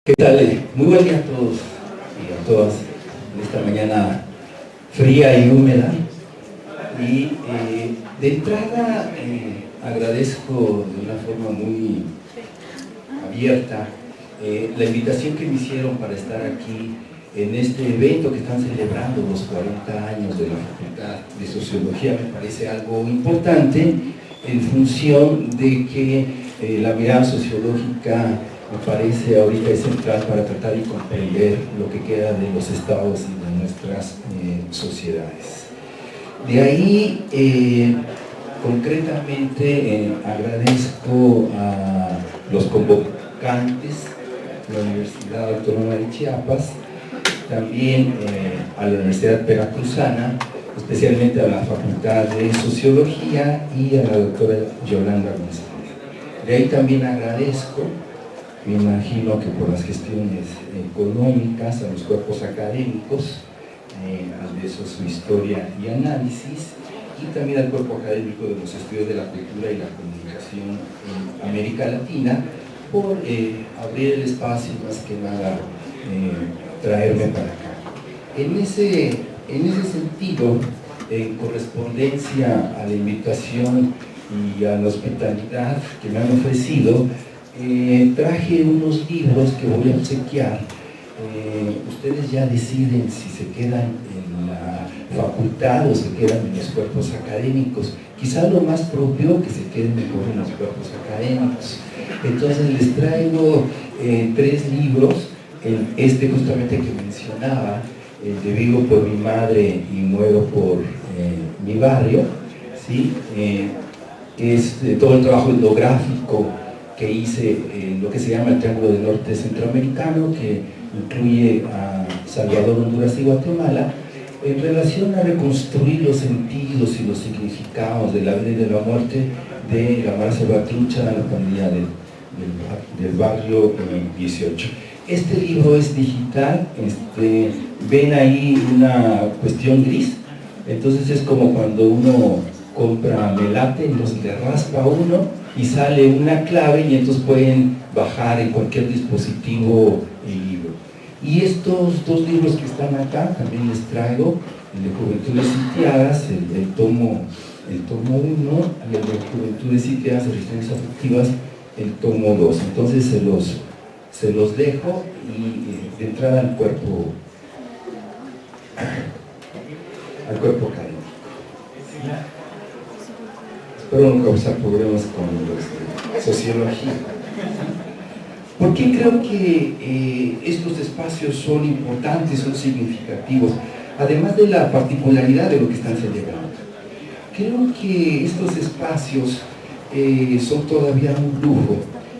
¿Qué tal? Muy buen día a todos y a todas en esta mañana fría y húmeda. Y de entrada agradezco de una forma muy abierta la invitación que me hicieron para estar aquí en este evento que están celebrando los 40 años de la Facultad de Sociología. Me parece algo importante en función de que la mirada sociológica me parece ahorita es central para tratar y comprender lo que queda de los estados y de nuestras sociedades. De ahí, concretamente, agradezco a los convocantes, la Universidad Autónoma de Chiapas, también a la Universidad Veracruzana, especialmente a la Facultad de Sociología y a la doctora Yolanda González. De ahí también agradezco, me imagino que por las gestiones económicas, a los cuerpos académicos, al de eso su historia y análisis, y también al cuerpo académico de los estudios de la cultura y la comunicación en América Latina, por abrir el espacio y más que nada traerme para acá. En ese sentido, en correspondencia a la invitación y a la hospitalidad que me han ofrecido, traje unos libros que voy a obsequiar. Ustedes ya deciden si se quedan en la facultad o se quedan en los cuerpos académicos. Quizá lo más propio que se queden mejor en los cuerpos académicos. Entonces les traigo 3 libros, este justamente que mencionaba, de Vivo por mi madre y muero por mi barrio, ¿sí? Es todo el trabajo etnográfico que hice en lo que se llama el Triángulo del Norte Centroamericano, que incluye a Salvador, Honduras y Guatemala, en relación a reconstruir los sentidos y los significados de la vida y de la muerte de la Mara Salvatrucha, la pandilla del barrio 18. Este libro es digital, ven ahí una cuestión gris, entonces es como cuando uno compra melate, entonces le raspa uno y sale una clave y entonces pueden bajar en cualquier dispositivo el libro. Y estos 2 libros que están acá, también les traigo, el de Juventudes Sitiadas, el tomo 1, y el de Juventudes Sitiadas, Resistencias Afectivas, el tomo 2. Entonces se los dejo y de entrada al cuerpo académico. Espero no causar problemas con la sociología. ¿Por qué creo que estos espacios son importantes, son significativos? Además de la particularidad de lo que están celebrando. Creo que estos espacios son todavía un lujo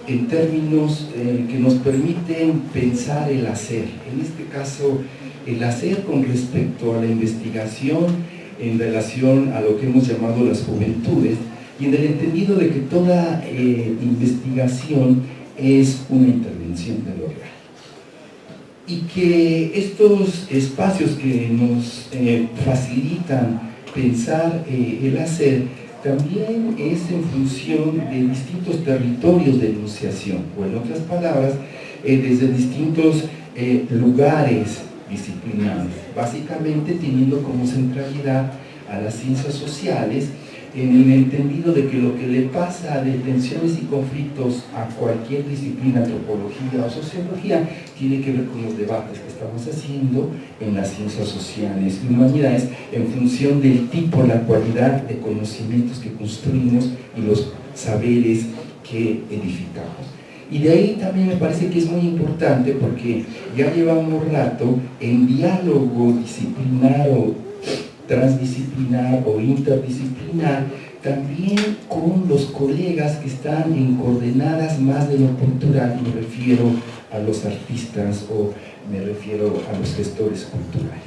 en términos que nos permiten pensar el hacer. En este caso, el hacer con respecto a la investigación en relación a lo que hemos llamado las juventudes, y en el entendido de que toda investigación es una intervención de lo real. Y que estos espacios que nos facilitan pensar el hacer también es en función de distintos territorios de enunciación, o en otras palabras, desde distintos lugares disciplinares, básicamente teniendo como centralidad a las ciencias sociales, en el entendido de que lo que le pasa de tensiones y conflictos a cualquier disciplina, antropología o sociología, tiene que ver con los debates que estamos haciendo en las ciencias sociales y humanidades en función del tipo, la cualidad de conocimientos que construimos y los saberes que edificamos. Y de ahí también me parece que es muy importante porque ya llevamos rato en diálogo disciplinar o transdisciplinar o interdisciplinar, también con los colegas que están en coordenadas más de lo cultural, me refiero a los artistas o me refiero a los gestores culturales.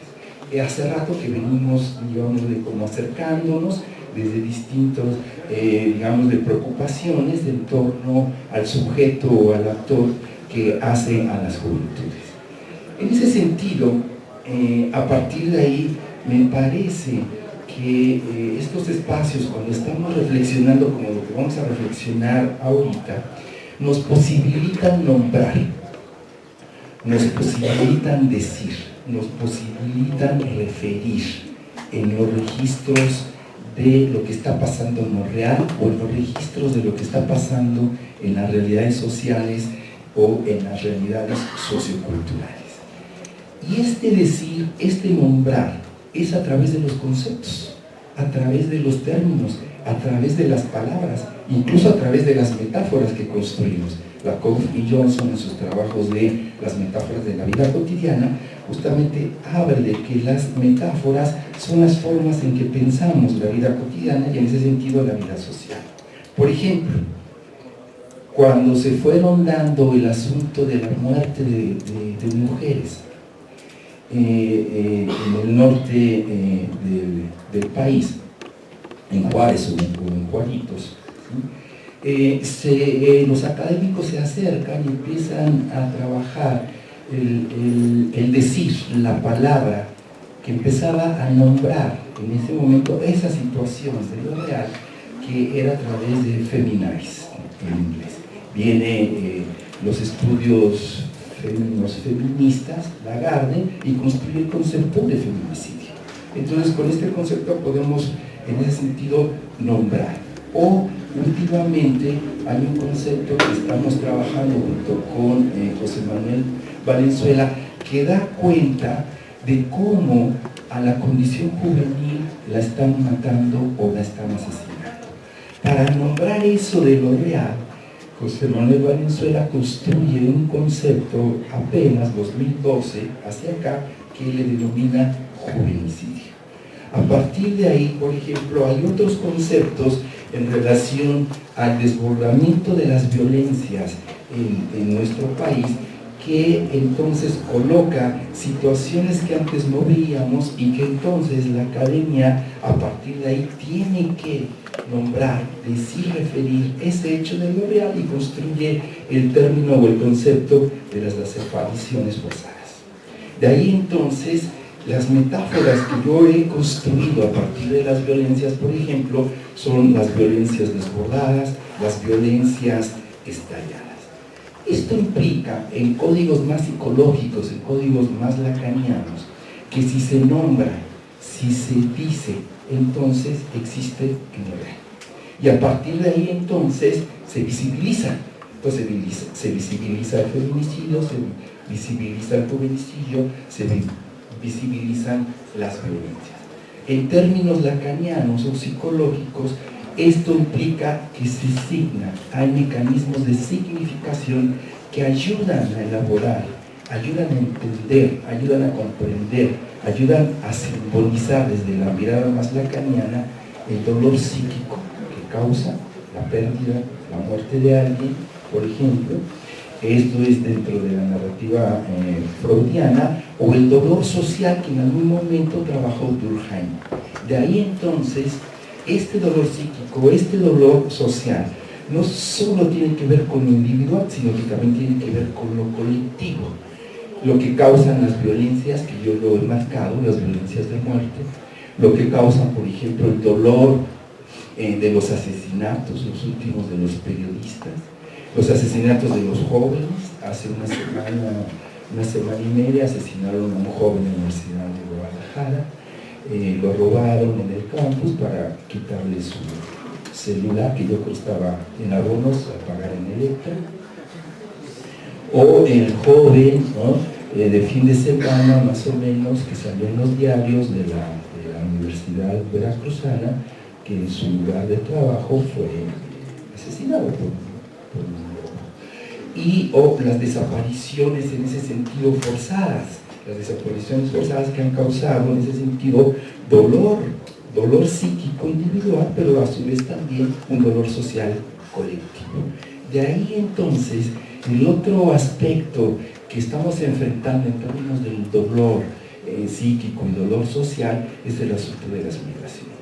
Hace rato que venimos, digamos, como acercándonos desde distintos, digamos, de preocupaciones en torno al sujeto o al actor que hace a las juventudes. En ese sentido, a partir de ahí, me parece que estos espacios, cuando estamos reflexionando como lo que vamos a reflexionar ahorita, nos posibilitan nombrar nos posibilitan decir, nos posibilitan referir en los registros de lo que está pasando en lo real o en los registros de lo que está pasando en las realidades sociales o en las realidades socioculturales. Y este decir, este nombrar, es a través de los conceptos, a través de los términos, a través de las palabras, incluso a través de las metáforas que construimos. Lakoff y Johnson, en sus trabajos de las metáforas de la vida cotidiana, justamente habla de que las metáforas son las formas en que pensamos la vida cotidiana y en ese sentido la vida social. Por ejemplo, cuando se fueron dando el asunto de la muerte de mujeres en el norte del país, en Juárez o en Juaritos, ¿sí? Los académicos se acercan y empiezan a trabajar el decir, la palabra, que empezaba a nombrar en ese momento esas situaciones de lo real, que era a través de feminaris en inglés. Viene los estudios feministas, Lagarde, y construye el concepto de feminicidio. Entonces, con este concepto podemos, en ese sentido, nombrar. O, últimamente, hay un concepto que estamos trabajando junto con José Manuel Valenzuela, que da cuenta de cómo a la condición juvenil la están matando o la están asesinando. Para nombrar eso de lo real, José Manuel Valenzuela construye un concepto apenas 2012 hacia acá que le denomina juvenicidio. A partir de ahí, por ejemplo, hay otros conceptos en relación al desbordamiento de las violencias en nuestro país, que entonces coloca situaciones que antes no veíamos y que entonces la academia a partir de ahí tiene que nombrar, decir, referir ese hecho de lo real y construye el término o el concepto de las desapariciones forzadas. De ahí entonces las metáforas que yo he construido a partir de las violencias, por ejemplo, son las violencias desbordadas, las violencias estalladas. Esto implica, en códigos más psicológicos, en códigos más lacanianos, que si se nombra, si se dice, entonces existe en lo real. Y a partir de ahí entonces se visibiliza. Entonces se visibiliza el feminicidio, se visibiliza el juvenicidio, se visibilizan las violencias. En términos lacanianos o psicológicos, esto implica que se signa, hay mecanismos de significación que ayudan a elaborar, ayudan a entender, ayudan a comprender, ayudan a simbolizar desde la mirada más lacaniana el dolor psíquico que causa la pérdida, la muerte de alguien, por ejemplo. Esto es dentro de la narrativa freudiana, o el dolor social que en algún momento trabajó Durkheim. De ahí entonces, este dolor psíquico, este dolor social, no solo tiene que ver con lo individual, sino que también tiene que ver con lo colectivo. Lo que causan las violencias, que yo lo he marcado, las violencias de muerte, lo que causan, por ejemplo, el dolor de los asesinatos, los últimos de los periodistas, los asesinatos de los jóvenes. Hace una semana y media asesinaron a un joven en la Universidad de Guadalajara, lo robaron en el campus para quitarle su celular, que yo creo estaba en abonos a pagar en Electra. O el joven, ¿no?, de fin de semana más o menos, que salió en los diarios de la Universidad Veracruzana, que en su lugar de trabajo fue asesinado por un lobo. O las desapariciones en ese sentido forzadas, las desapariciones forzadas que han causado en ese sentido dolor psíquico individual, pero a su vez también un dolor social colectivo. De ahí entonces el otro aspecto que estamos enfrentando en términos del dolor psíquico y dolor social es el asunto de las migraciones.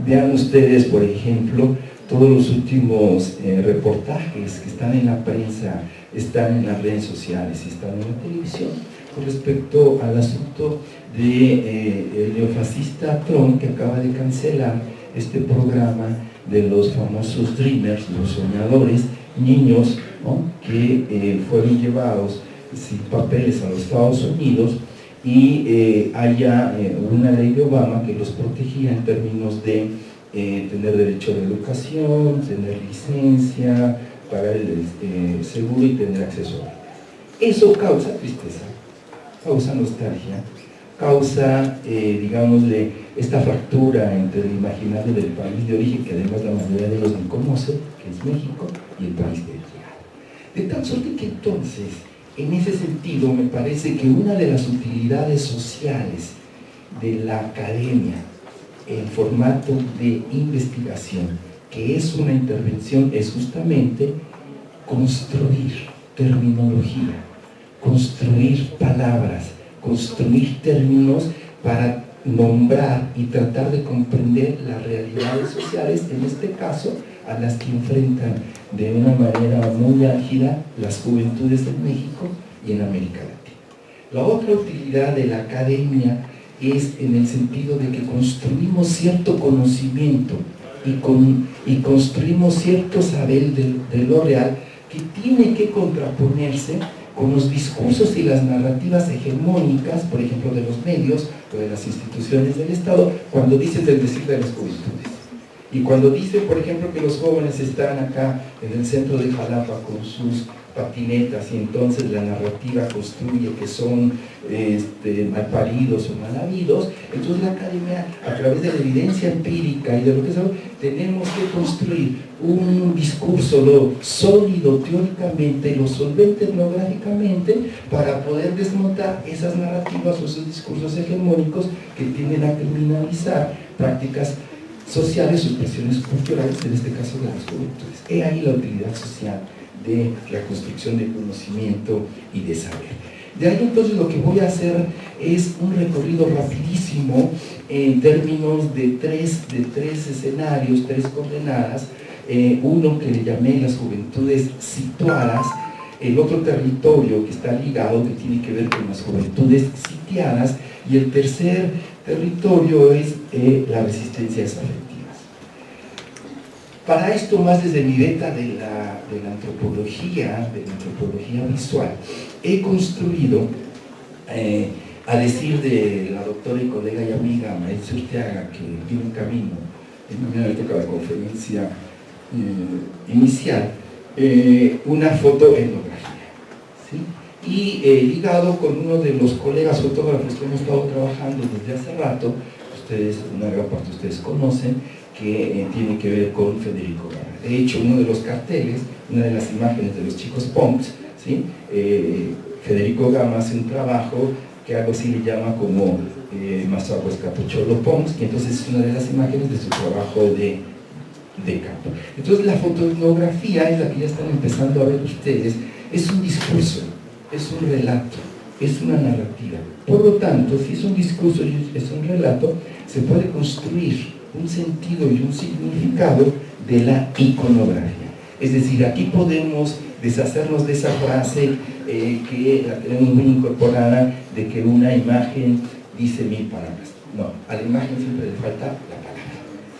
Vean ustedes, por ejemplo, todos los últimos reportajes que están en la prensa, están en las redes sociales y están en la televisión con respecto al asunto del neofascista Trump, que acaba de cancelar este programa de los famosos dreamers, los soñadores, niños, ¿no?, que fueron llevados sin papeles a los Estados Unidos y haya una ley de Obama que los protegía en términos de tener derecho a la educación, tener licencia, pagar el seguro y tener acceso a él. Eso causa tristeza, causa nostalgia, causa, digámosle, esta fractura entre el imaginario del país de origen, que además la mayoría de ellos no conoce, que es México, y el país de llegada. De tal suerte que entonces, en ese sentido, me parece que una de las utilidades sociales de la academia en formato de investigación, que es una intervención, es justamente construir terminología, construir palabras, construir términos para nombrar y tratar de comprender las realidades sociales, en este caso, a las que enfrentan de una manera muy álgida las juventudes en México y en América Latina. La otra utilidad de la academia es en el sentido de que construimos cierto conocimiento y construimos cierto saber de lo real que tiene que contraponerse con los discursos y las narrativas hegemónicas, por ejemplo, de los medios o de las instituciones del Estado, cuando dicen del decir de las juventudes. Y cuando dicen, por ejemplo, que los jóvenes están acá en el centro de Jalapa con sus patinetas y entonces la narrativa construye que son malparidos o mal habidos, entonces la academia, a través de la evidencia empírica y de lo que sabemos, tenemos que construir un discurso lo sólido teóricamente, lo solvente etnográficamente, para poder desmontar esas narrativas o esos discursos hegemónicos que tienden a criminalizar prácticas sociales o expresiones culturales, en este caso de las juventudes. He ahí la utilidad social de la construcción de conocimiento y de saber. De ahí entonces lo que voy a hacer es un recorrido rapidísimo en términos de tres escenarios, tres coordenadas, uno que le llamé las juventudes situadas, el otro territorio que está ligado, que tiene que ver con las juventudes sitiadas, y el tercer territorio es la resistencia afectivas. Para esto, más desde mi beta de la antropología visual, he construido, a decir de la doctora y colega y amiga Maritza Urteaga, que tiene un camino, me toca la conferencia inicial, una foto etnográfica, ¿sí? Y ligado con uno de los colegas fotógrafos que hemos estado trabajando desde hace rato, una gran parte de ustedes conocen, que tiene que ver con Federico Gama. De hecho, uno de los carteles, una de las imágenes de los chicos punks, ¿sí? Federico Gama hace un trabajo que algo así le llama como Mazaguas Capucholo Punks, y entonces es una de las imágenes de su trabajo de campo. Entonces la fotoetnografía es la que ya están empezando a ver ustedes, es un discurso, es un relato, es una narrativa. Por lo tanto, si es un discurso y es un relato, se puede construir un sentido y un significado de la iconografía. Es decir, aquí podemos deshacernos de esa frase que la tenemos muy incorporada, de que una imagen dice 1000 palabras. No, a la imagen siempre le falta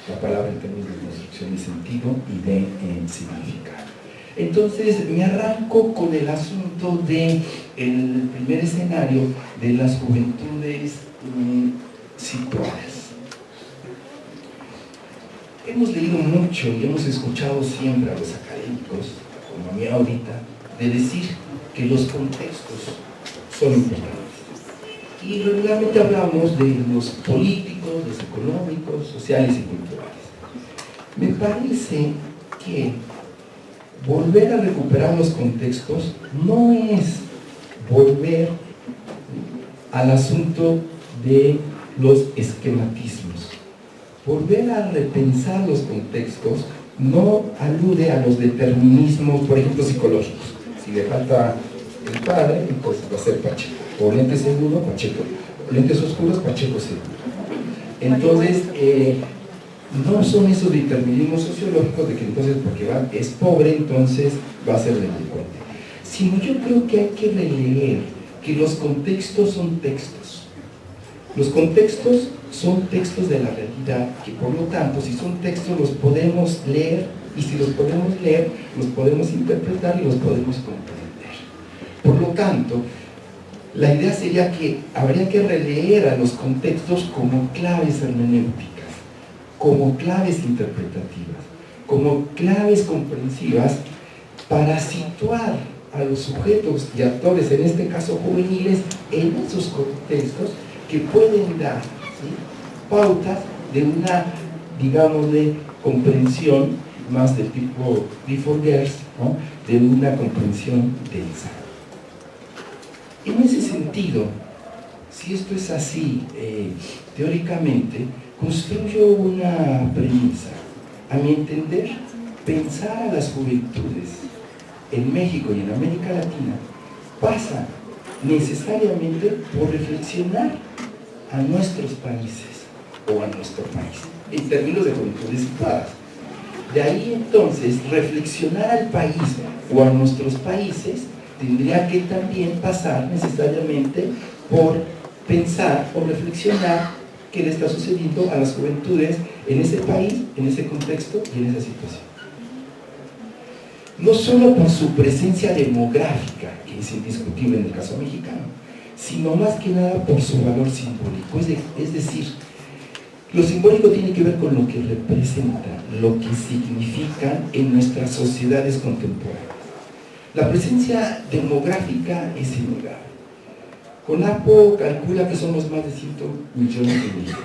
la palabra en términos de construcción de sentido y de significado. Entonces me arranco con el asunto del primer escenario de las juventudes situadas. Hemos leído mucho y hemos escuchado siempre a los académicos, como a mí ahorita, de decir que los contextos son importantes. Y regularmente hablamos de los políticos, los económicos, sociales y culturales. Me parece que volver a recuperar los contextos no es volver al asunto de los esquematismos. Volver a repensar los contextos no alude a los determinismos, por ejemplo, psicológicos. Si le falta el padre, pues va a ser Pacheco. O lentes seguro, Pacheco. Lentes oscuros, Pacheco seguro. Entonces, no son esos determinismos sociológicos de que entonces porque es pobre, entonces va a ser delincuente. Sino yo creo que hay que releer que los contextos son textos. Los contextos son textos de la realidad, que por lo tanto, si son textos, los podemos leer, y si los podemos leer, los podemos interpretar y los podemos comprender. Por lo tanto, la idea sería que habría que releer a los contextos como claves hermenéuticas, como claves interpretativas, como claves comprensivas para situar a los sujetos y actores, en este caso juveniles, en esos contextos que pueden dar, ¿sí?, pautas de una, digamos, de comprensión más de tipo Clifford Geertz, ¿no?, de una comprensión densa. En ese sentido, si esto es así, teóricamente, construyo una premisa. A mi entender, pensar a las juventudes en México y en América Latina pasa necesariamente por reflexionar a nuestros países o a nuestro país, en términos de juventudes situadas. De ahí entonces, reflexionar al país o a nuestros países tendría que también pasar necesariamente por pensar o reflexionar qué le está sucediendo a las juventudes en ese país, en ese contexto y en esa situación. No solo por su presencia demográfica, que es indiscutible en el caso mexicano, sino más que nada por su valor simbólico. Es decir, lo simbólico tiene que ver con lo que representa, lo que significa en nuestras sociedades contemporáneas. La presencia demográfica es innegable. CONAPO calcula que somos más de 100 millones de mexicanos.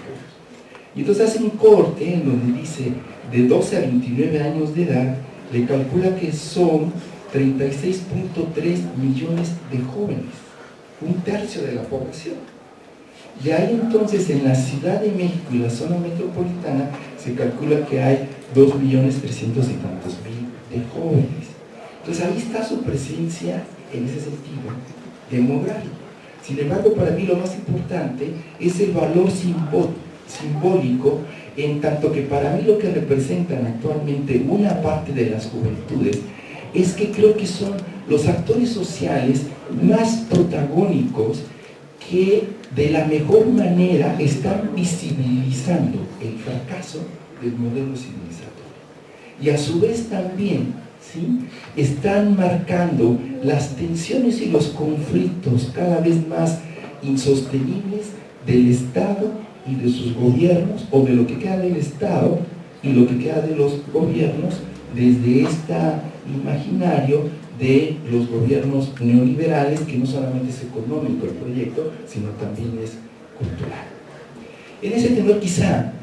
Y entonces hace un corte en donde dice, de 12 a 29 años de edad, le calcula que son 36.3 millones de jóvenes, un tercio de la población. Y ahí entonces en la Ciudad de México y la zona metropolitana se calcula que hay 2.300.000 de jóvenes. Entonces ahí está su presencia en ese sentido demográfico. Sin embargo, para mí lo más importante es el valor simbólico, en tanto que para mí lo que representan actualmente una parte de las juventudes es que creo que son los actores sociales más protagónicos que de la mejor manera están visibilizando el fracaso del modelo civilizatorio. Y a su vez también, ¿sí?, están marcando las tensiones y los conflictos cada vez más insostenibles del Estado y de sus gobiernos, o de lo que queda del Estado y lo que queda de los gobiernos, desde este imaginario de los gobiernos neoliberales, que no solamente es económico el proyecto, sino también es cultural. En ese tenor quizá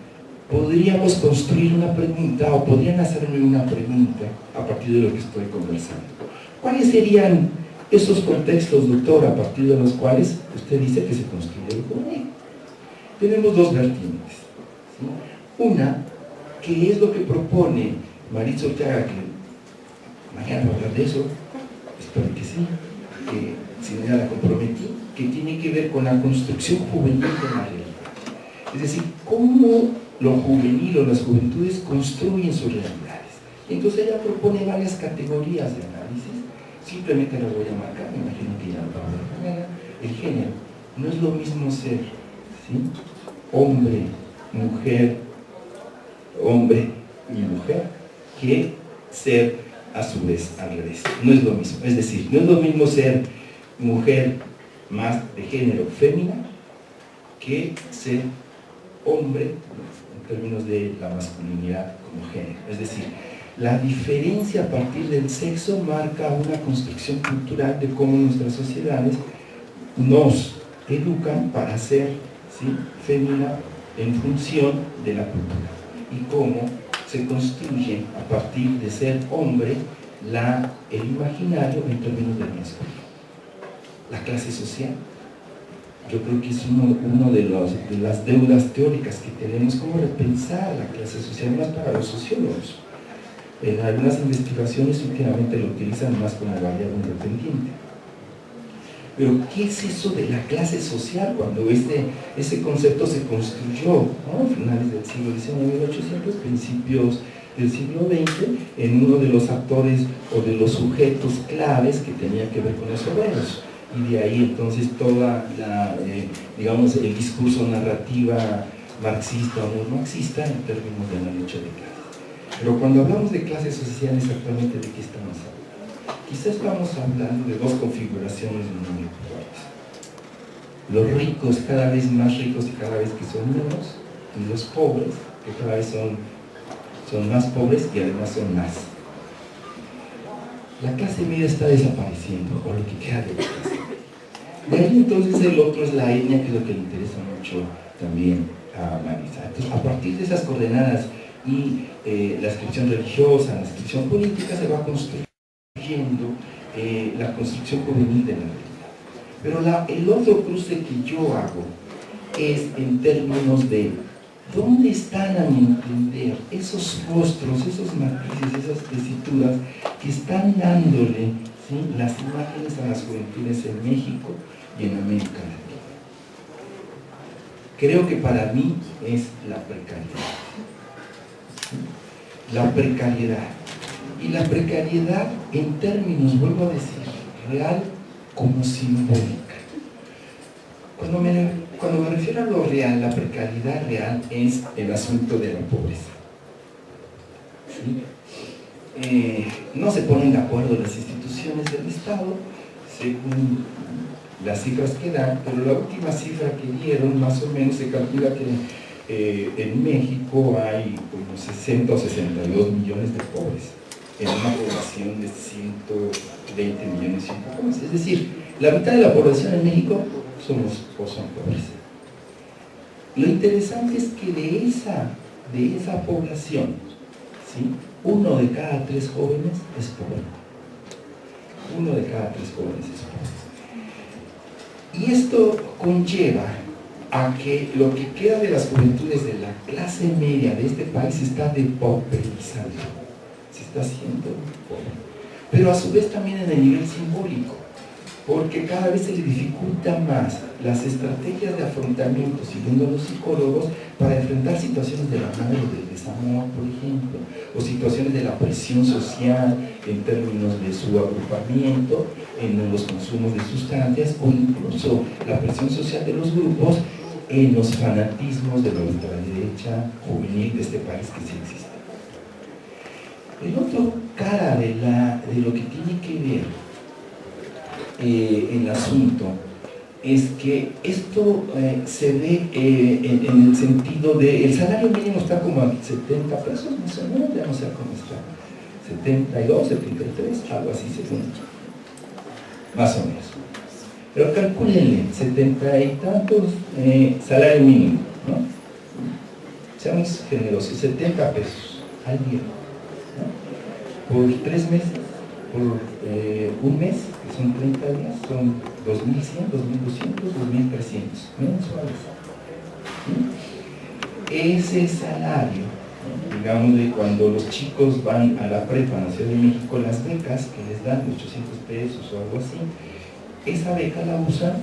podríamos construir una pregunta, o podrían hacerme una pregunta a partir de lo que estoy conversando. ¿Cuáles serían esos contextos, doctor, a partir de los cuales usted dice que se construye el juvenil? Tenemos dos vertientes, ¿sí? Una, que es lo que propone Maritza Urteaga, que mañana va a hablar de eso, espero que sí, que si no ya la comprometí, que tiene que ver con la construcción juvenil de la realidad. Es decir, cómo lo juvenil o las juventudes construyen sus realidades. Entonces ella propone varias categorías de análisis, simplemente las voy a marcar, me imagino que ya lo vamos a ver. El género, no es lo mismo ser, ¿sí?, hombre, mujer y mujer, que ser a su vez al revés. No es lo mismo. Es decir, no es lo mismo ser mujer más de género fémina que ser hombre en términos de la masculinidad como género. Es decir, la diferencia a partir del sexo marca una construcción cultural de cómo nuestras sociedades nos educan para ser, ¿sí?, fémina en función de la cultura, y cómo se construye a partir de ser hombre el imaginario en términos del masculino. La clase social, yo creo que es uno de las deudas teóricas que tenemos, cómo repensar la clase social, más para los sociólogos. En algunas investigaciones últimamente lo utilizan más como variable independiente. Pero ¿qué es eso de la clase social cuando ese concepto se construyó, ¿no?, a finales del siglo XIX, 1800, principios del siglo XX, en uno de los actores o de los sujetos claves que tenía que ver con los obreros? Y de ahí entonces toda digamos, el discurso narrativa marxista o no marxista en términos de la lucha de clases. Pero cuando hablamos de clases sociales, actualmente, ¿de qué estamos hablando? quizás estamos hablando de dos configuraciones muy fuertes. Los ricos cada vez más ricos y cada vez que son menos, y los pobres que cada vez son más pobres y además son más. La clase media está desapareciendo, o lo que queda de la clase. De ahí entonces el otro es la etnia, que es lo que le interesa mucho también a Marisa. Entonces, a partir de esas coordenadas y la inscripción religiosa, la inscripción política, se va construyendo la construcción juvenil de la realidad. Pero el otro cruce que yo hago es en términos de dónde están, a mi entender, esos rostros, esos matices, esas tesituras que están dándole, ¿sí?, las imágenes a las juventudes en México y en América Latina. Creo que para mí es la precariedad. La precariedad. Y la precariedad en términos, vuelvo a decir, real como simbólica. Cuando me refiero a lo real, la precariedad real es el asunto de la pobreza. ¿Sí? No se ponen de acuerdo las instituciones del Estado según las cifras que dan, pero la última cifra que dieron, más o menos se calcula que en México hay unos 60 o 62 millones de pobres en una población de 120 millones y un poco más. Es decir, la mitad de la población en México son pobres. Lo interesante es que de esa población, ¿sí?, 1 de cada 3 jóvenes es pobre. 1 de cada 3 jóvenes es pobre. Y esto conlleva a que lo que queda de las juventudes de la clase media de este país se está depauperizando, se está haciendo pobre. Pero a su vez también en el nivel simbólico, porque cada vez se le dificulta más las estrategias de afrontamiento, siguiendo a los psicólogos, para enfrentar situaciones de la madre del desamor, por ejemplo, o situaciones de la presión social en términos de su agrupamiento en los consumos de sustancias, o incluso la presión social de los grupos en los fanatismos de la ultraderecha juvenil de este país que sí existe. El otro cara de lo que tiene que ver el asunto es que esto se ve en el sentido de el salario mínimo está como a 70 pesos más o menos, ya no sé cómo está, 72, 73, algo así según, más o menos. Pero calcúlenle, 70 y tantos salario mínimo, ¿no? Seamos generosos, 70 pesos al día, ¿no?, por 3 meses, por un mes, que son 30 días, son 2.100, 2.200, 2.300 mensuales. ¿Sí? Ese salario, ¿no?, digamos, de cuando los chicos van a la prepa en la Ciudad de México, las becas que les dan 800 pesos o algo así, esa beca la usan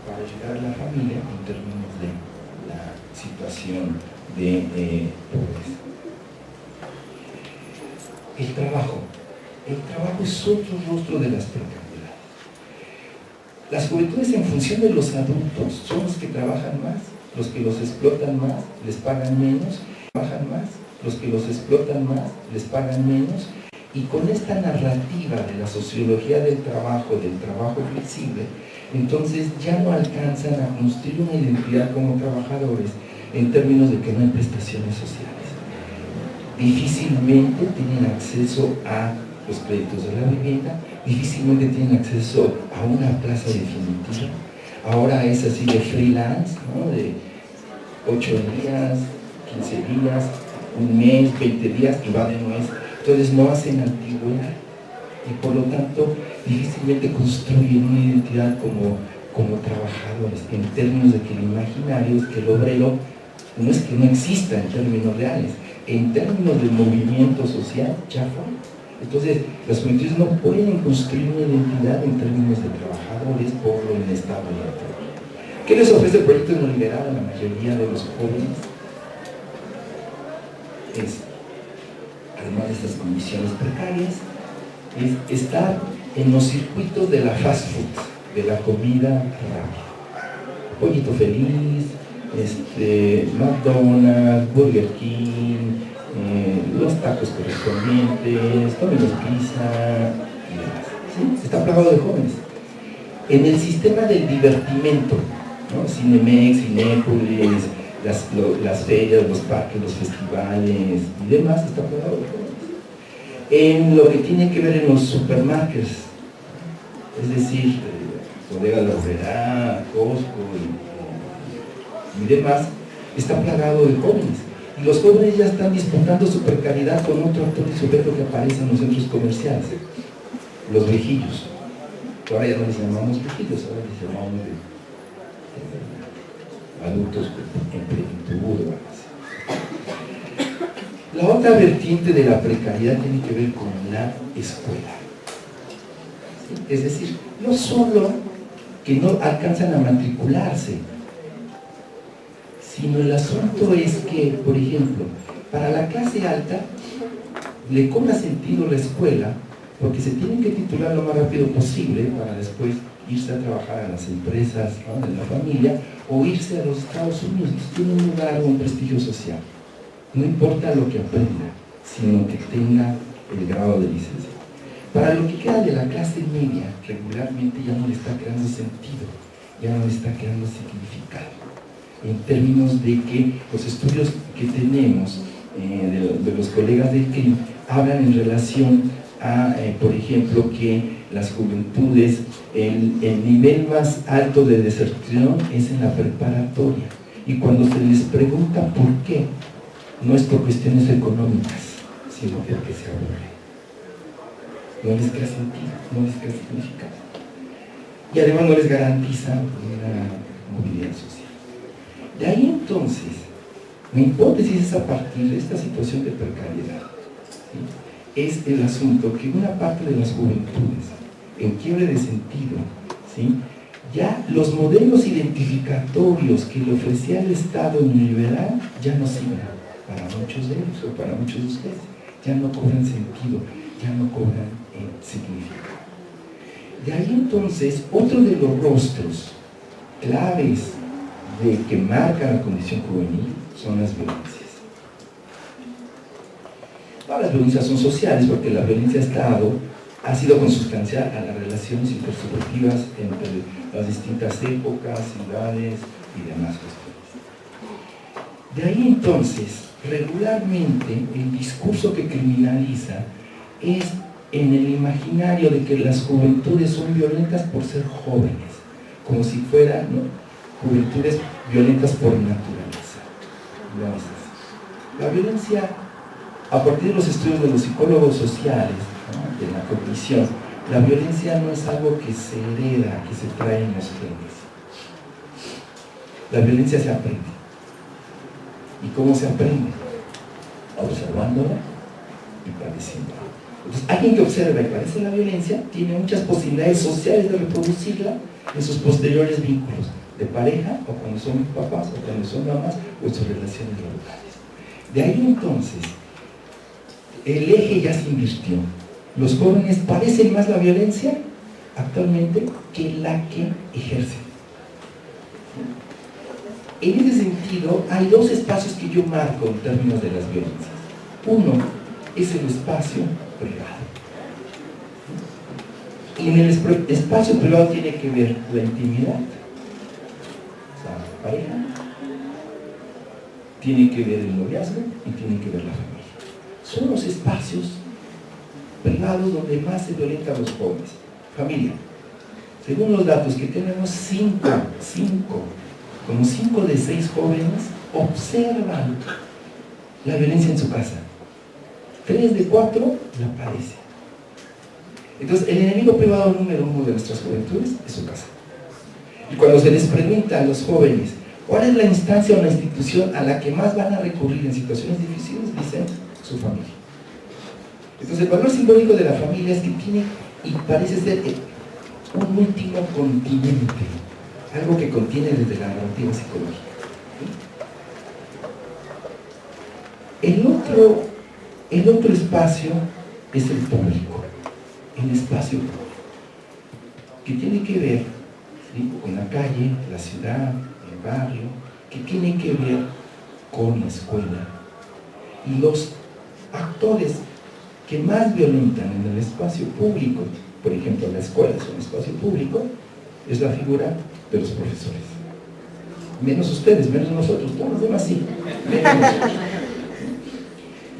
para ayudar a la familia en términos de la situación de pobreza. El trabajo es otro rostro de las precariedades. Las juventudes, en función de los adultos, son los que trabajan más, los que los explotan más, les pagan menos, trabajan más, los que los explotan más, les pagan menos, y con esta narrativa de la sociología del trabajo flexible, entonces ya no alcanzan a construir una identidad como trabajadores en términos de que no hay prestaciones sociales. Difícilmente tienen acceso a los créditos de la vivienda, difícilmente tienen acceso a una plaza definitiva. Ahora es así de freelance, ¿no?, de 8 días, 15 días, un mes, 20 días y va de nuez. Entonces no hacen antigüedad y por lo tanto difícilmente construyen una identidad como trabajadores, en términos de que el imaginario es que el obrero no es que no exista en términos reales, en términos de movimiento social ya fue. Entonces las juventudes no pueden construir una identidad en términos de trabajadores por lo inestable de la teoría. ¿Qué les ofrece el proyecto neoliberal a la mayoría de los jóvenes? Además de estas condiciones precarias, es estar en los circuitos de la fast food, de la comida rápida. Pollito Feliz, McDonald's, Burger King, los tacos correspondientes, Domino's Pizza y demás. ¿sí? Está plagado de jóvenes. En el sistema del divertimento, ¿no? Cinemex, Cinépolis, las ferias, los parques, los festivales y demás, está plagado de jóvenes. En lo que tiene que ver en los supermarkets, es decir, Bodega La Horrera, Costco y demás, está plagado de jóvenes. Y los jóvenes ya están disputando su precariedad con otro actor y sujeto que aparece en los centros comerciales, los viejillos. Ahora ya no les llamamos viejillos, ahora les llamamos adultos en plenitud. La otra vertiente de la precariedad tiene que ver con la escuela. Es decir, no solo que no alcanzan a matricularse, sino el asunto es que, por ejemplo, para la clase alta le cobra sentido la escuela porque se tienen que titular lo más rápido posible para después irse a trabajar a las empresas, ¿no?, de la familia, o irse a los Estados Unidos. Tiene un lugar, un prestigio social. No importa lo que aprenda, sino que tenga el grado de licencia. Para lo que queda de la clase media, regularmente ya no le está creando sentido, ya no le está creando significado, en términos de que los estudios que tenemos de los colegas del CRIM hablan en relación a, por ejemplo, que las juventudes, el nivel más alto de deserción es en la preparatoria, y cuando se les pregunta por qué, no es por cuestiones económicas, sino porque se aburre. No les crea sentido, no les crea significado. Y además no les garantiza una movilidad social. De ahí entonces, mi hipótesis es a partir de esta situación de precariedad, ¿sí?, es el asunto que una parte de las juventudes, en quiebre de sentido, ¿sí?, ya los modelos identificatorios que le ofrecía el Estado neoliberal ya no sirven para muchos de ellos, o para muchos de ustedes, ya no cobran sentido, ya no cobran significado. De ahí entonces, otro de los rostros claves de que marcan la condición juvenil son las violencias. Todas las violencias son sociales porque la violencia de Estado ha sido consustancial a las relaciones intersubjetivas entre las distintas épocas, ciudades y demás cuestiones. De ahí entonces, regularmente el discurso que criminaliza es en el imaginario de que las juventudes son violentas por ser jóvenes, como si fueran, ¿no?, juventudes violentas por naturaleza. No es así. La violencia, a partir de los estudios de los psicólogos sociales, ¿no?, de la cognición, la violencia no es algo que se hereda, que se trae en los genes. La violencia se aprende. ¿Y cómo se aprende? Observándola y padeciéndola. Entonces, alguien que observa y padece la violencia tiene muchas posibilidades sociales de reproducirla en sus posteriores vínculos de pareja, o cuando son papás, o cuando son mamás, o en sus relaciones laborales. De ahí entonces, el eje ya se invirtió. Los jóvenes padecen más la violencia actualmente que la que ejercen. En ese sentido, hay dos espacios que yo marco en términos de las violencias. Uno es el espacio privado. Y en el espacio privado tiene que ver la intimidad, la pareja, tiene que ver el noviazgo y tiene que ver la familia. Son los espacios privados donde más se violentan a los jóvenes. Familia. Según los datos que tenemos, 5 de 6 jóvenes observan la violencia en su casa. 3 de 4 la padecen. Entonces, el enemigo privado número 1 de nuestras juventudes es su casa. Y cuando se les pregunta a los jóvenes cuál es la instancia o la institución a la que más van a recurrir en situaciones difíciles, dicen su familia. Entonces, el valor simbólico de la familia es que tiene, y parece ser un último continente, algo que contiene desde la narrativa psicológica. El otro espacio es el público, el espacio público, que tiene que ver, ¿sí?, con la calle, la ciudad, el barrio, que tiene que ver con la escuela. Y los actores que más violentan en el espacio público, por ejemplo, la escuela es un espacio público, es la figura de los profesores. Menos ustedes, menos nosotros, todos los demás sí, menos nosotros.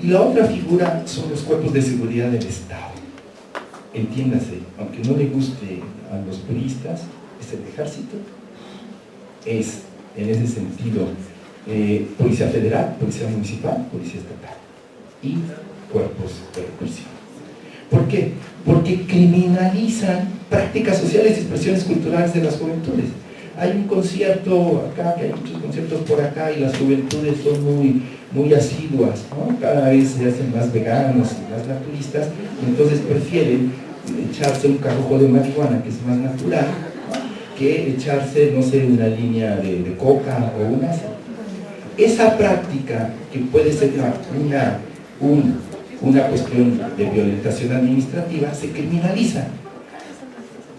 Y la otra figura son los cuerpos de seguridad del Estado. Entiéndase, aunque no le guste a los puristas, es el ejército, es en ese sentido policía federal, policía municipal, policía estatal y cuerpos de represión. ¿Por qué? Porque criminalizan prácticas sociales y expresiones culturales de las juventudes. Hay un concierto acá, que hay muchos conciertos por acá, y las juventudes son muy asiduas, ¿no? Cada vez se hacen más veganos y más naturistas, entonces prefieren echarse un carrujo de marihuana, que es más natural, ¿no?, que echarse, no sé, una línea de coca o una así. Esa práctica, que puede ser una cuestión de violentación administrativa, se criminaliza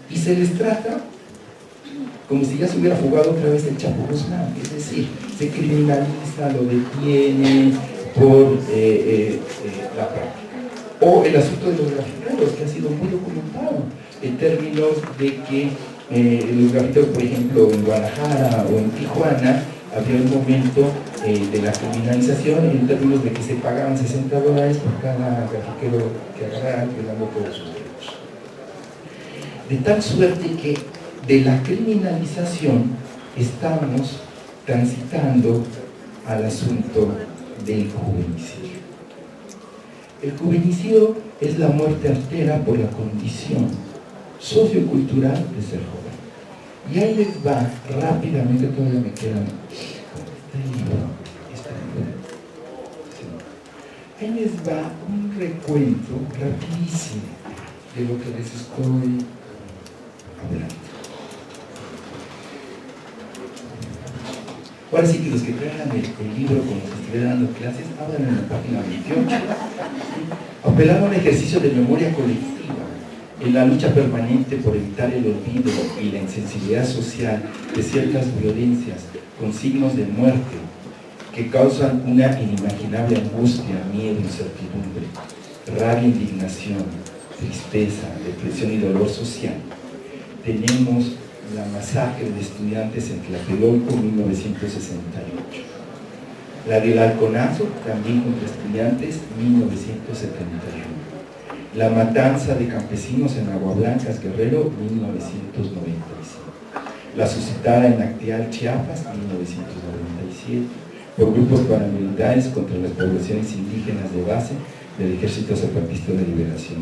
y se les trata como si ya se hubiera fugado otra vez el Chapo Guzmán, es decir, se criminaliza, lo detienen por la práctica. O el asunto de los grafiteros, que ha sido muy documentado, en términos de que los grafiteros, por ejemplo, en Guadalajara o en Tijuana, había un momento de la criminalización en términos de que se pagaban $60 por cada grafitero que agarraran, violando todos sus derechos. De tal suerte que de la criminalización estamos transitando al asunto del juvenicidio. El juvenicidio es la muerte artera por la condición sociocultural de ser joven. Y ahí les va rápidamente, todavía me quedan este libro. Sí. Ahí les va un recuento rapidísimo de lo que les estoy hablando. Ahora sí que los que traigan el libro como si estuviera dando clases, hablan en la página 28. Apelando a un ejercicio de memoria colectiva, en la lucha permanente por evitar el olvido y la insensibilidad social de ciertas violencias con signos de muerte que causan una inimaginable angustia, miedo, incertidumbre, rabia, indignación, tristeza, depresión y dolor social. Tenemos la masacre de estudiantes en Tlatelolco, 1968. La del Halconazo, también contra estudiantes, 1971. La matanza de campesinos en Aguablancas, Guerrero, 1995. La suscitada en Acteal, Chiapas, 1997, por grupos paramilitares contra las poblaciones indígenas de base del Ejército Zapatista de Liberación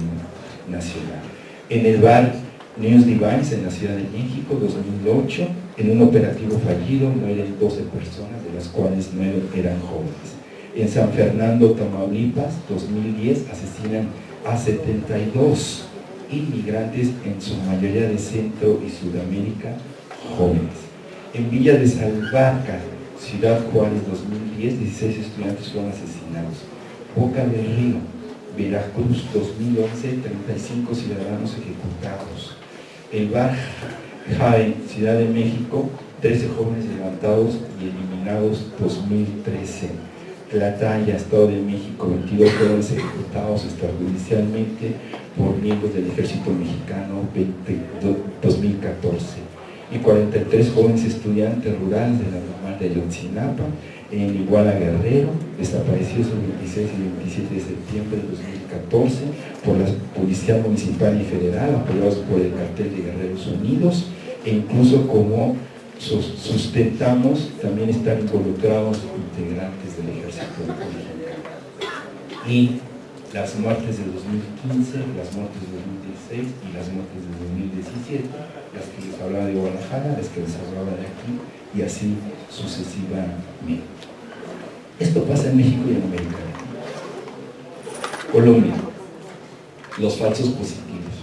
Nacional. En el bar News Divines, en la Ciudad de México, 2008, en un operativo fallido mueren 12 personas, de las cuales 9 eran jóvenes. En San Fernando, Tamaulipas, 2010, asesinan a 72 inmigrantes, en su mayoría de Centro y Sudamérica, jóvenes. En Villa de Salvaca, Ciudad Juárez, 2010, 16 estudiantes fueron asesinados. Boca del Río, Veracruz, 2011, 35 ciudadanos ejecutados. El Bar Jaén, Ciudad de México, 13 jóvenes levantados y eliminados, 2013. Tlatlaya, Estado de México, 22 jóvenes ejecutados extrajudicialmente por miembros del Ejército Mexicano, 2014. Y 43 jóvenes estudiantes rurales de la normal de Ayotzinapa, en Iguala, Guerrero, desaparecidos el 26 y 27 de septiembre de 2014 por la Policía Municipal y Federal, apoyados por el Cartel de Guerreros Unidos, e incluso como sustentamos, también están involucrados integrantes del Ejército Mexicano. Y las muertes de 2015, las muertes de 2016 y las muertes de 2017, las que les hablaba de Guadalajara, las que les hablaba de aquí, y así sucesivamente. Esto pasa en México y en América Latina. Colombia, los falsos positivos.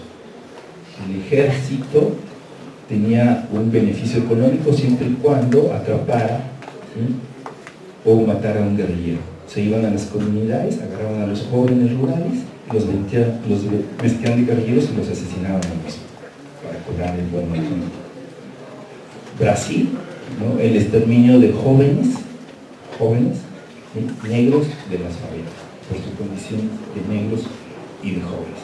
El ejército tenía un beneficio económico siempre y cuando atrapara, ¿sí?, o matara a un guerrillero. Se iban a las comunidades, agarraban a los jóvenes rurales, los vestían de guerrilleros y los asesinaban ahí mismo para cobrar el buen económico. Brasil, ¿no?, el exterminio de jóvenes, ¿sí?, negros de las favelas, por su condición de negros y de jóvenes.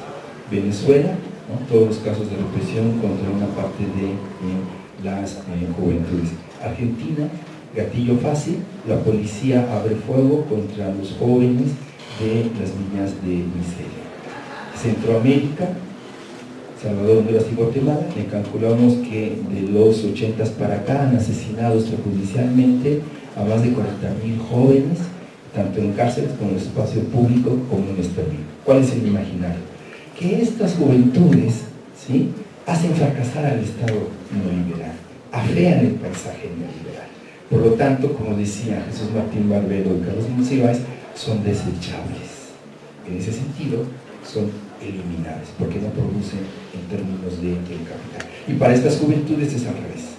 Venezuela, ¿no? Todos los casos de represión contra una parte de las juventudes. Argentina, gatillo fácil, la policía abre fuego contra los jóvenes de las villas de miseria. Centroamérica, Salvador, Honduras y Guatemala, le calculamos que de los 80 para acá han asesinado extrajudicialmente a más de 40.000 jóvenes, tanto en cárceles como en el espacio público como en exterminio. ¿Cuál es el imaginario? Que estas juventudes, ¿sí?, hacen fracasar al Estado neoliberal, afean el paisaje neoliberal. Por lo tanto, como decía Jesús Martín Barbero y Carlos Monsiváis, son desechables. En ese sentido, son eliminables, porque no producen en términos de capital. Y para estas juventudes es al revés.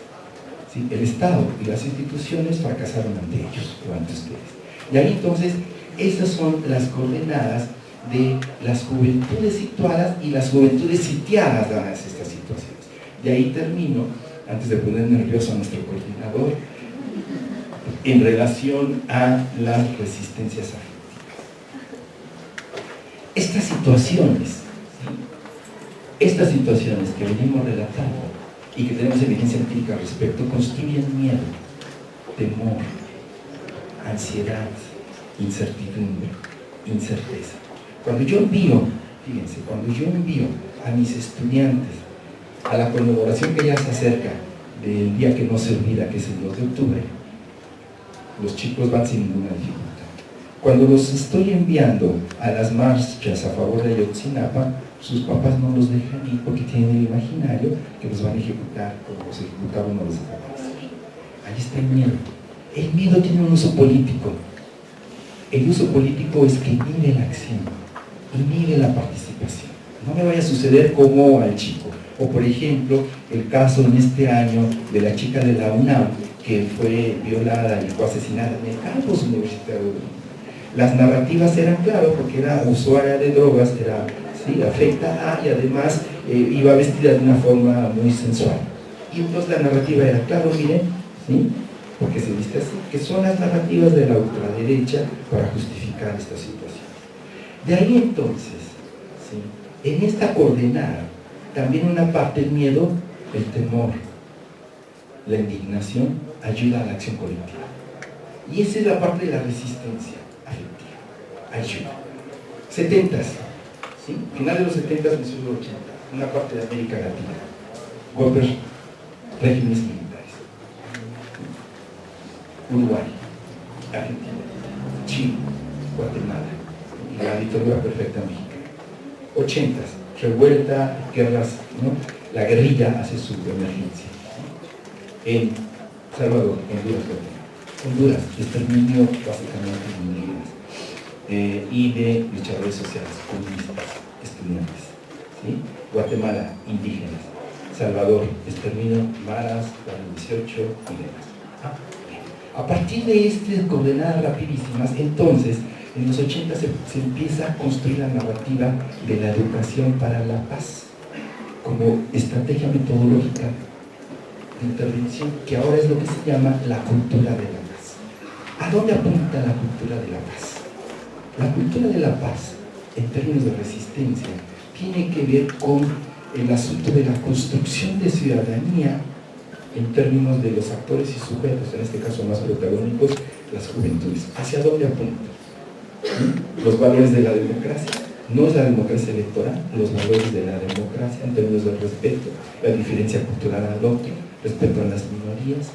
¿Sí? El Estado y las instituciones fracasaron ante ellos o ante ustedes. Y ahí entonces, estas son las coordenadas de las juventudes situadas y las juventudes sitiadas dadas estas situaciones. De ahí termino, antes de poner nervioso a nuestro coordinador, en relación a las resistencias afectivas. Estas situaciones que venimos relatando y que tenemos evidencia empírica al respecto, construyen miedo, temor, ansiedad, incertidumbre, incerteza. Cuando yo envío a mis estudiantes a la conmemoración que ya se acerca del día que no se olvida, que es el 2 de octubre, los chicos van sin ninguna dificultad. Cuando los estoy enviando a las marchas a favor de Ayotzinapa, sus papás no los dejan ir porque tienen el imaginario que los van a ejecutar como los ejecutaron o los desaparecen. Ahí está el miedo. El miedo tiene un uso político. El uso político es que mire la acción y mire la participación. No me vaya a suceder como al chico. O por ejemplo, el caso en este año de la chica de la UNAM que fue violada y fue asesinada en el campus universitario. Las narrativas eran claras porque era usuaria de drogas, era afecta y además iba vestida de una forma muy sensual. Y entonces la narrativa era, claro, miren, ¿sí?, porque se viste así, que son las narrativas de la ultraderecha para justificar esta situación. De ahí entonces, ¿sí?, en esta coordenada, también una parte el miedo, el temor, la indignación, ayuda a la acción colectiva. Y esa es la parte de la resistencia afectiva, ayuda. 70s, ¿sí?, final de los 70s, inicio de los 80, una parte de América Latina, golpes, regímenes militares, Uruguay, Argentina, Chile, Guatemala, y la dictadura perfecta mexicana. 80s, revuelta, guerras, ¿no?, la guerrilla hace su emergencia, ¿no?, en Salvador, Honduras, exterminio básicamente de indígenas y de luchadores sociales, comunistas, estudiantes, ¿sí? Guatemala, indígenas. Salvador, exterminio, maras, para el 18 y demás. A partir de estas coordenadas rapidísimas, entonces, en los 80 se empieza a construir la narrativa de la educación para la paz como estrategia metodológica de intervención, que ahora es lo que se llama la cultura de la paz. ¿A dónde apunta la cultura de la paz? La cultura de la paz, en términos de resistencia, tiene que ver con el asunto de la construcción de ciudadanía en términos de los actores y sujetos, en este caso más protagónicos, las juventudes. ¿Hacia dónde apunta? Los valores de la democracia. No es la democracia electoral, los valores de la democracia en términos del respeto, la diferencia cultural al otro, respeto a las minorías,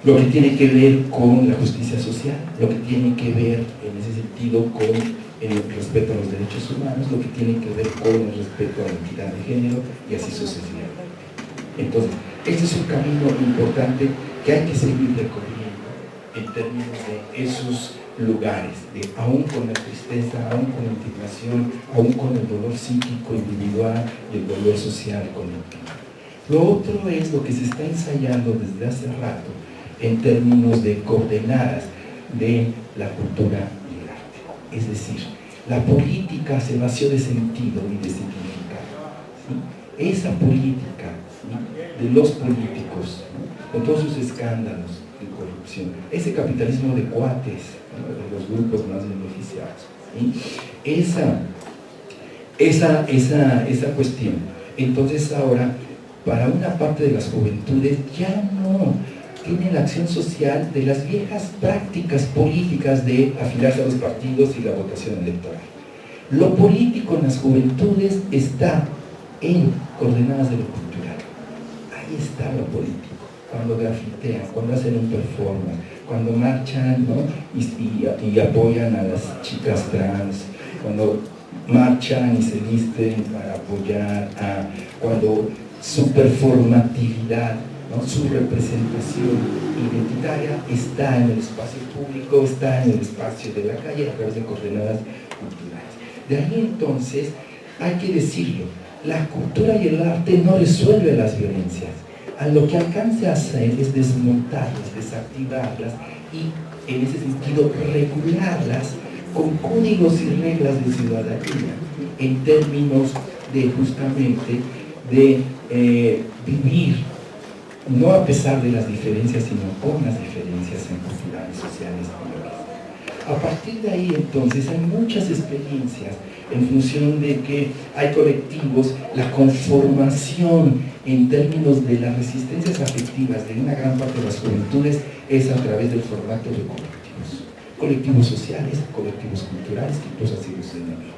lo que tiene que ver con la justicia social, lo que tiene que ver en ese sentido con el respeto a los derechos humanos, lo que tiene que ver con el respeto a la equidad de género y así sucesivamente. Entonces, este es un camino importante que hay que seguir recorriendo en términos de esos lugares, de aún con la tristeza, aún con la indignación, aún con el dolor psíquico individual y el dolor social colectivo. Lo otro es lo que se está ensayando desde hace rato en términos de coordenadas de la cultura y el arte. Es decir, la política se vació de sentido y de significado, ¿sí? Esa política, ¿sí?, de los políticos, ¿no?, con todos sus escándalos de corrupción, ese capitalismo de cuates, ¿no?, de los grupos más beneficiados, ¿sí?, esa cuestión. Entonces ahora, para una parte de las juventudes ya no tienen la acción social de las viejas prácticas políticas de afiliarse a los partidos y la votación electoral. Lo político en las juventudes está en coordenadas de lo cultural. Ahí está lo político. Cuando grafitean, cuando hacen un performance, cuando marchan, ¿no? y apoyan a las chicas trans, cuando marchan y se visten para apoyar cuando su performatividad, ¿no? Su representación identitaria está en el espacio público, está en el espacio de la calle a través de coordenadas culturales. De ahí entonces, hay que decirlo, la cultura y el arte no resuelven las violencias. A lo que alcance a hacer es desmontarlas, desactivarlas y en ese sentido regularlas con códigos y reglas de ciudadanía en términos de justamente de vivir no a pesar de las diferencias sino con las diferencias culturales, sociales y biológicas. A partir de ahí entonces hay muchas experiencias en función de que hay colectivos, la conformación en términos de las resistencias afectivas de una gran parte de las juventudes es a través del formato de colectivos sociales, colectivos culturales, que incluso así los denominan.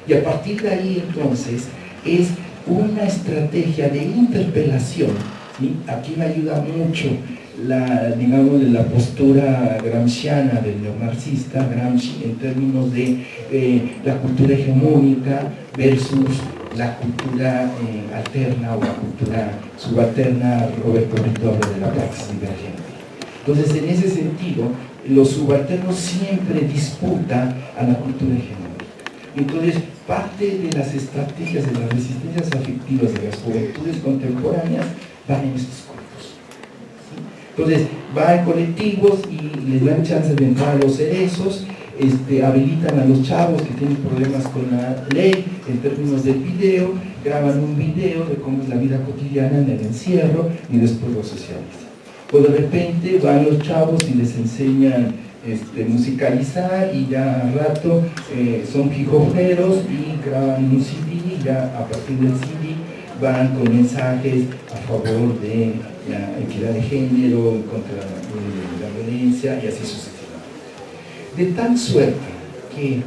Y a partir de ahí entonces es una estrategia de interpelación, ¿sí? Aquí me ayuda mucho digamos, la postura gramsciana del neomarxista, Gramsci, en términos de la cultura hegemónica versus la cultura alterna o la cultura subalterna, Roberto Ritto habla de la praxis divergente. Entonces, en ese sentido, los subalternos siempre disputan a la cultura hegemónica. Entonces, parte de las estrategias de las resistencias afectivas de las juventudes contemporáneas van en estos códigos. Entonces, va en colectivos y les dan chance de entrar a los cerezos, habilitan a los chavos que tienen problemas con la ley en términos del video, graban un video de cómo es la vida cotidiana en el encierro y después lo socializan. O de repente van los chavos y les enseñan musicalizar y ya al rato son hijojeros y graban un CD y ya a partir del CD van con mensajes a favor de la equidad de género, contra la violencia y así sucesivamente. De tal suerte que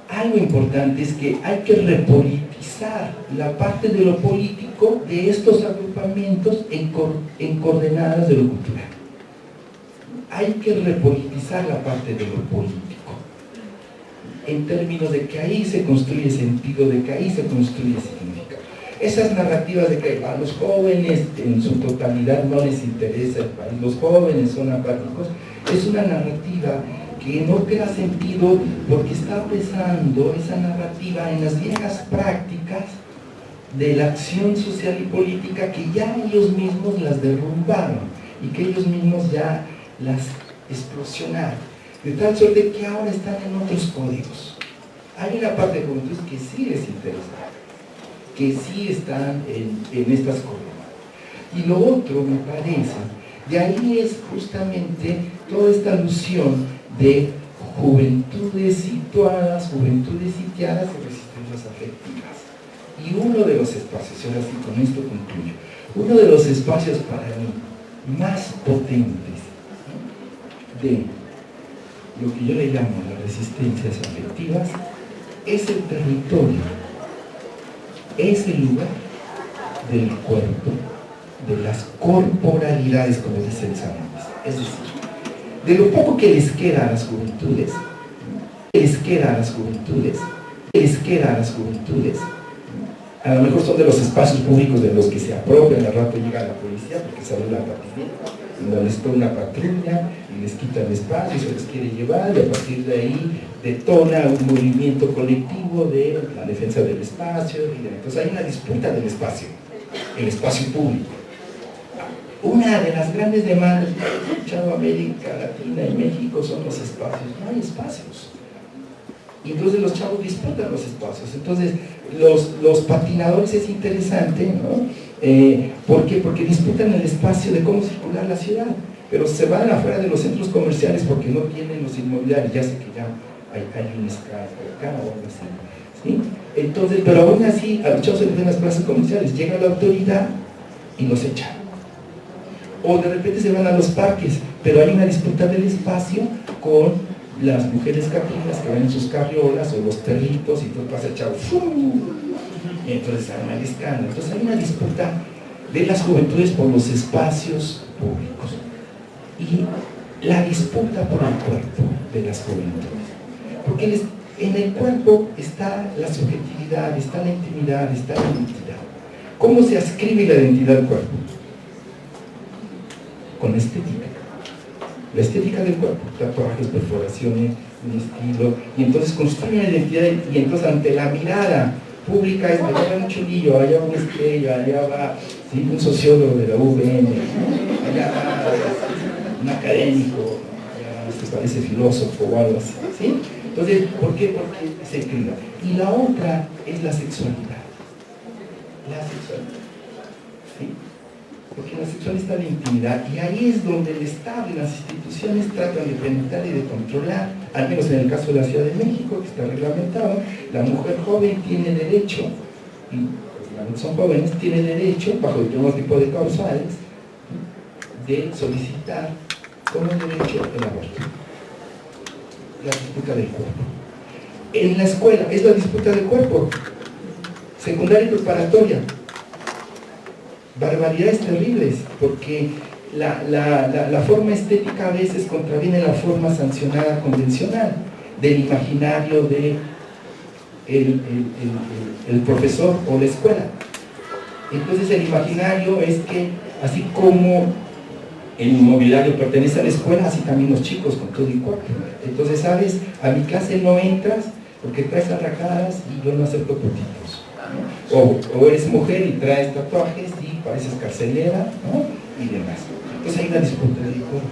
algo importante es que hay que repolitizar la parte de lo político de estos agrupamientos en coordenadas de lo cultural. Hay que repolitizar la parte de lo político en términos de que ahí se construye sentido, de que ahí se construye significado. Esas narrativas de que a los jóvenes en su totalidad no les interesa el país, los jóvenes son apáticos, es una narrativa que no crea sentido porque está pesando esa narrativa en las viejas prácticas de la acción social y política que ya ellos mismos las derrumbaron y que ellos mismos ya las explosionaron. De tal suerte que ahora están en otros códigos. Hay una parte de juventud que sí les interesa, que sí están en estas coordenadas. Y lo otro, me parece, de ahí es justamente toda esta alusión de juventudes situadas, juventudes sitiadas y resistencias afectivas. Y uno de los espacios, y ahora sí con esto concluyo, uno de los espacios para mí más potentes, ¿no?, de lo que yo le llamo las resistencias afectivas es el territorio, es el lugar del cuerpo, de las corporalidades, como dice el Sáenz. Es decir, de lo poco que les queda a las juventudes, a lo mejor son de los espacios públicos de los que se apropian, al rato llega la policía porque salió la patineta, molestó una patrulla y les quita el espacio y se les quiere llevar, y a partir de ahí detona un movimiento colectivo de la defensa del espacio, y entonces hay una disputa del espacio, el espacio público. Una de las grandes demandas que ha escuchado América Latina y México son los espacios. No hay espacios. Y entonces los chavos disputan los espacios. Entonces, los patinadores es interesante, ¿no? ¿Por qué? Porque disputan el espacio de cómo circular la ciudad, pero se van afuera de los centros comerciales porque no tienen los inmobiliarios. Ya sé que ya hay un Sky por acá o algo así. ¿sí? Entonces, pero aún así, a los chavos se les ven las plazas comerciales, llega la autoridad y los echa. O de repente se van a los parques, pero hay una disputa del espacio con las mujeres caprinas que van en sus carriolas o los perritos y todo pasa el chavo, y entonces arma el escándalo. Entonces hay una disputa de las juventudes por los espacios públicos y la disputa por el cuerpo de las juventudes, porque en el cuerpo está la subjetividad, está la intimidad, está la identidad. ¿Cómo se ascribe la identidad al cuerpo? Con estética, la estética del cuerpo, tatuajes, perforaciones, un estilo, y entonces construye una identidad, y entonces ante la mirada pública es, allá va un chulillo, allá va una estrella, allá va, ¿sí?, un sociólogo de la UVM, allá va un académico, allá se parece filósofo o algo así, ¿sí? Entonces, ¿por qué? Porque se escriba. Y la otra es la sexualidad. La sexualidad, ¿sí? Porque en la sexualidad está la intimidad, y ahí es donde el Estado y las instituciones tratan de penetrar y de controlar, al menos en el caso de la Ciudad de México, que está reglamentado. La mujer joven tiene derecho, y pues, son jóvenes, tiene derecho, bajo determinados tipos de causales, de solicitar como derecho el aborto. La disputa del cuerpo. En la escuela es la disputa del cuerpo, secundaria y preparatoria. Barbaridades terribles, porque la forma estética a veces contraviene la forma sancionada convencional del imaginario de el profesor o la escuela. Entonces el imaginario es que así como el mobiliario pertenece a la escuela, así también los chicos con todo el cuerpo. Entonces, ¿sabes? A mi clase no entras porque traes arracadas y yo no acepto potitos, ¿no? O eres mujer y traes tatuajes y pareces carcelera, ¿no? Y demás. Entonces hay una disputa del cuerpo.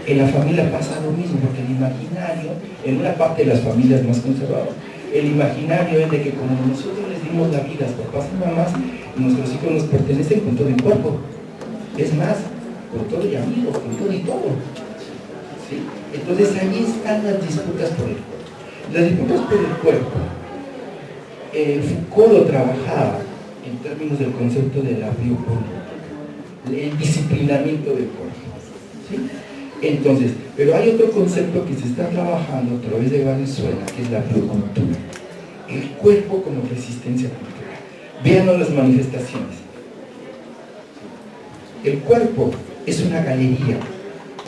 En la familia pasa lo mismo, porque el imaginario, en una parte de las familias más conservadoras, el imaginario es de que como nosotros les dimos la vida a papás y mamás, nuestros hijos nos pertenecen con todo el cuerpo. Es más, con todo y amigos, con todo y todo, ¿sí? Entonces ahí están las disputas por el cuerpo. Las disputas por el cuerpo, Foucault lo trabajaba en términos del concepto de la biopolítica, el disciplinamiento del cuerpo, ¿sí? Entonces, pero hay otro concepto que se está trabajando a través de Venezuela, que es la biocultura, el cuerpo como resistencia cultural. Véanos las manifestaciones. El cuerpo es una galería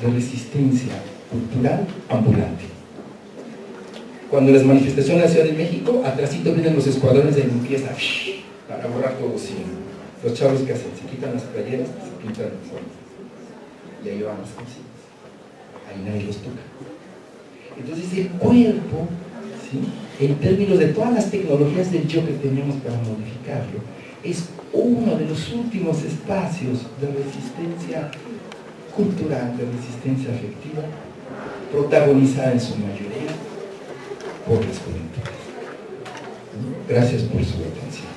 de resistencia cultural ambulante. Cuando las manifestaciones en la Ciudad de México, atrásito vienen los escuadrones de limpieza para borrar todo cine. Los chavos que hacen, se quitan las playeras, se pintan los ojos. Y ahí van las cosas. Ahí nadie los toca. Entonces el cuerpo, ¿sí?, en términos de todas las tecnologías del yo que tenemos para modificarlo, es uno de los últimos espacios de resistencia cultural, de resistencia afectiva, protagonizada en su mayoría por las juventudes. Gracias por su atención.